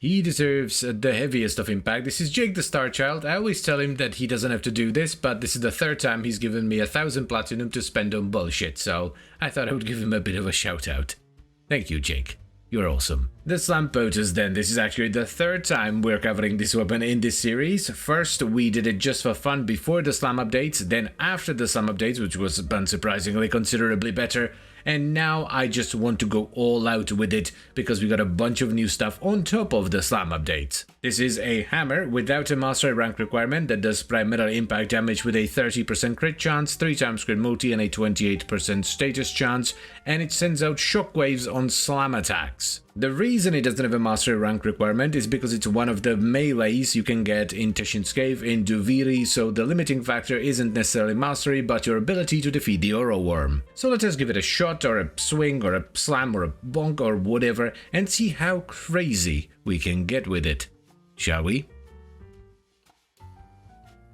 He deserves the heaviest of impact. This is Jake the Star Child. I always tell him that he doesn't have to do this, but this is the third time he's given me 1,000 platinum to spend on bullshit, so I thought I would give him a bit of a shout out. Thank you, Jake. You're awesome. The Sampotes then, this is actually the third time we're covering this weapon in this series. First, we did it just for fun before the slam updates, then after the slam updates, which was unsurprisingly considerably better, and now I just want to go all out with it because we got a bunch of new stuff on top of the slam updates. This is a hammer without a mastery rank requirement that does primarily impact damage with a 30% crit chance, 3 times crit multi and a 28% status chance, and it sends out shockwaves on slam attacks. The reason it doesn't have a mastery rank requirement is because it's one of the melees you can get in Teshin's Cave in Duviri, so the limiting factor isn't necessarily mastery but your ability to defeat the Oro Worm. So let us give it a shot or a swing or a slam or a bonk or whatever and see how crazy we can get with it. Shall we?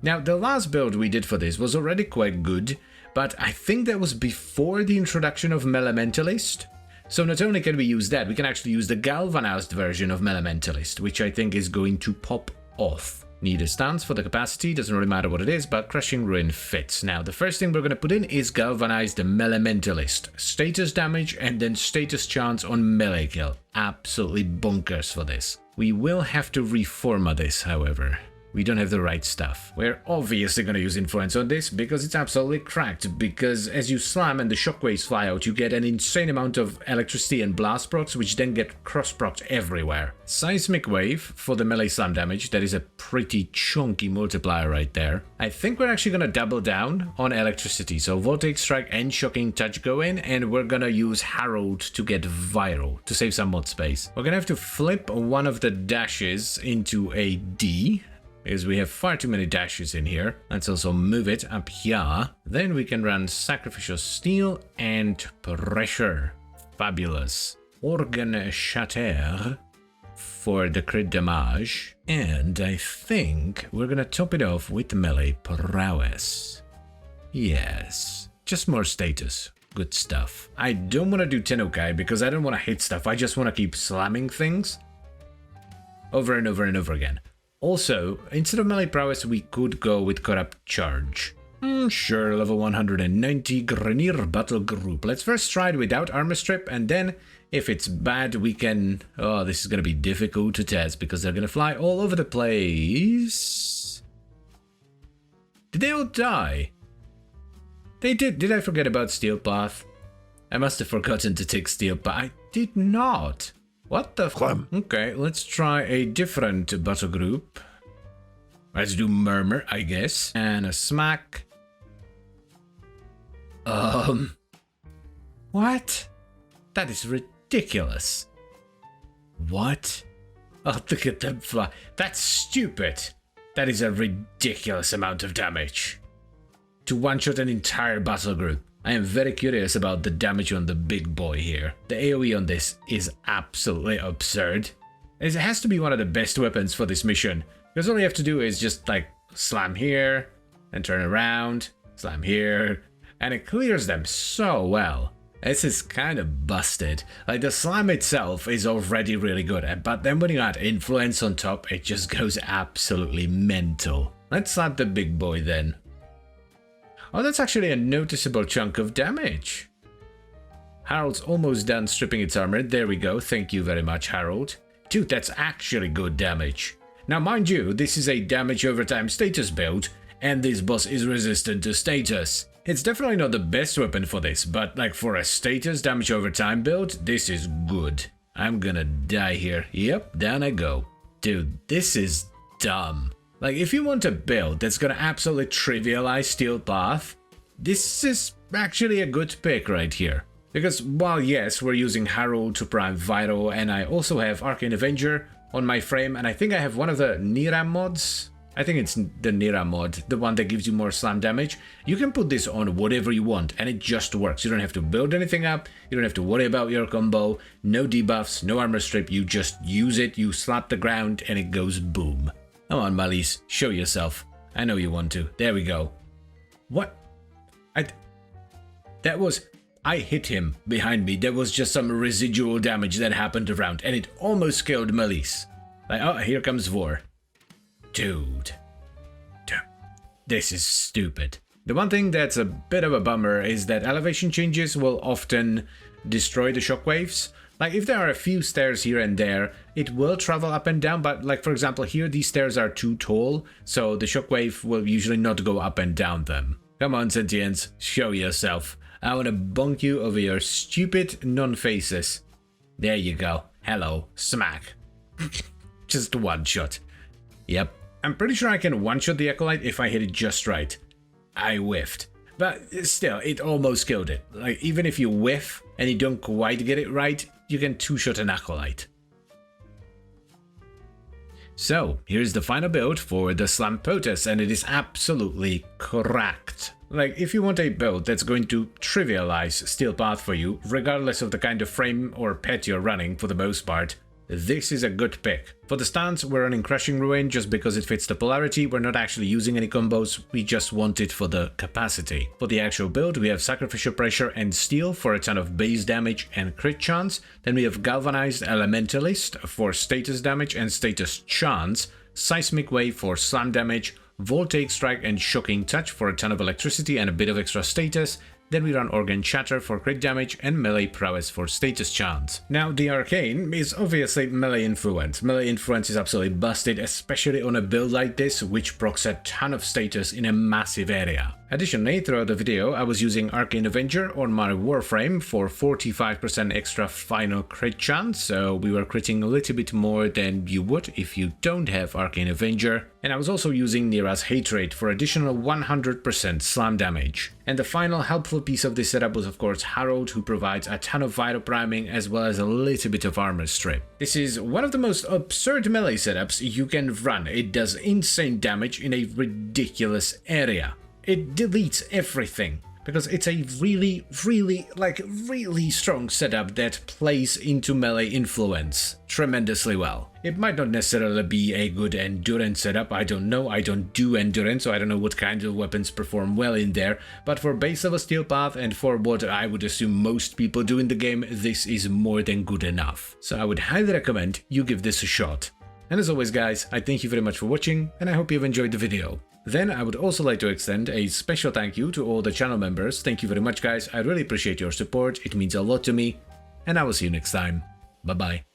Now the last build we did for this was already quite good, but I think that was before the introduction of Melementalist. So not only can we use that, we can actually use the galvanized version of Melementalist, which I think is going to pop off. Need a stance for the capacity, doesn't really matter what it is, but Crushing Ruin fits. Now the first thing we're going to put in is Galvanized Melementalist. Status damage and then status chance on melee kill. Absolutely bonkers for this. We will have to reform this, however. We don't have the right stuff. We're obviously going to use influence on this because it's absolutely cracked, because as you slam and the shockwaves fly out, you get an insane amount of electricity and blast procs, which then get cross procs everywhere. Seismic wave for the melee slam damage, that is a pretty chunky multiplier right there. I think we're actually going to double down on electricity, so Voltaic Strike and Shocking Touch go in, and we're going to use Herald to get viral, to save some mod space. We're going to have to flip one of the dashes into a D, because we have far too many dashes in here. Let's also move it up here. Then we can run Sacrificial Steel and Pressure. Fabulous. Organ Shatter for the crit damage. And I think we're gonna top it off with Melee Prowess. Yes, just more status. Good stuff. I don't want to do Tennokai because I don't want to hit stuff. I just want to keep slamming things over and over and over again. Also, instead of melee prowess, we could go with Corrupt Charge. Sure, level 190 Grenier Battle Group. Let's first try it without Armor Strip, and then, if it's bad, we can... Oh, this is gonna be difficult to test, because they're gonna fly all over the place. Did they all die? They did. Did I forget about Steel Path? I must have forgotten to take Steel Path. I did not. What the f... Okay, let's try a different battle group. Let's do Murmur, I guess. And a Smack. What? That is ridiculous. What? Oh, look at them fly. That's stupid. That is a ridiculous amount of damage. To one-shot an entire battle group. I am very curious about the damage on the big boy here. The AoE on this is absolutely absurd. It has to be one of the best weapons for this mission, because all you have to do is just like slam here, and turn around, slam here, and it clears them so well. This is kind of busted. Like the slam itself is already really good, but then when you add influence on top, it just goes absolutely mental. Let's slap the big boy then. Oh, that's actually a noticeable chunk of damage. Harold's almost done stripping its armor. There we go. Thank you very much, Harold. Dude, that's actually good damage. Now, mind you, this is a damage over time status build, and this boss is resistant to status. It's definitely not the best weapon for this, but like for a status damage over time build, this is good. I'm gonna die here. Yep, down I go. Dude, this is dumb. Like, if you want a build that's gonna absolutely trivialize Steel Path, this is actually a good pick right here. Because while yes, we're using Harold to prime Vital, and I also have Arcane Avenger on my frame, and I think I have one of the Niram mods. I think it's the Niram mod, the one that gives you more slam damage. You can put this on whatever you want, and it just works. You don't have to build anything up, you don't have to worry about your combo, no debuffs, no armor strip, you just use it, you slap the ground, and it goes boom. Come on, Malise, show yourself. I know you want to. There we go. What? I hit him behind me. There was just some residual damage that happened around, and it almost killed Malise. Like, oh, here comes Vor. Dude. This is stupid. The one thing that's a bit of a bummer is that elevation changes will often destroy the shockwaves. Like, if there are a few stairs here and there, it will travel up and down, but like, for example, here these stairs are too tall, so the shockwave will usually not go up and down them. Come on, sentients, show yourself. I wanna bonk you over your stupid non-faces. There you go. Hello. Smack. Just one shot. Yep. I'm pretty sure I can one-shot the Acolyte if I hit it just right. I whiffed. But still, it almost killed it. Like, even if you whiff and you don't quite get it right, you can two-shot an Acolyte. So, here's the final build for the Sampotes, and it is absolutely cracked. Like, if you want a build that's going to trivialize Steel Path for you, regardless of the kind of frame or pet you're running for the most part, this is a good pick. For the stance, we're running Crushing Ruin just because it fits the polarity. We're not actually using any combos, we just want it for the capacity. For the actual build, we have Sacrificial Pressure and Steel for a ton of base damage and crit chance. Then we have Galvanized Elementalist for status damage and status chance, Seismic Wave for slam damage, Voltaic Strike and Shocking Touch for a ton of electricity and a bit of extra status. Then we run Organ Shatter for crit damage and Melee Prowess for status chance. Now, the Arcane is obviously melee influence. Melee influence is absolutely busted, especially on a build like this, which procs a ton of status in a massive area. Additionally, throughout the video, I was using Arcane Avenger on my Warframe for 45% extra final crit chance, so we were critting a little bit more than you would if you don't have Arcane Avenger. And I was also using Nira's Hatred for additional 100% slam damage. And the final helpful piece of this setup was of course Harold, who provides a ton of Vital Priming as well as a little bit of armor strip. This is one of the most absurd melee setups you can run. It does insane damage in a ridiculous area. It deletes everything, because it's a really strong setup that plays into melee influence tremendously well. It might not necessarily be a good endurance setup, I don't know, I don't do endurance, so I don't know what kinds of weapons perform well in there, but for base level Steel Path and for what I would assume most people do in the game, this is more than good enough. So I would highly recommend you give this a shot. And as always guys, I thank you very much for watching, and I hope you've enjoyed the video. Then I would also like to extend a special thank you to all the channel members. Thank you very much guys, I really appreciate your support, it means a lot to me, and I will see you next time. Bye bye.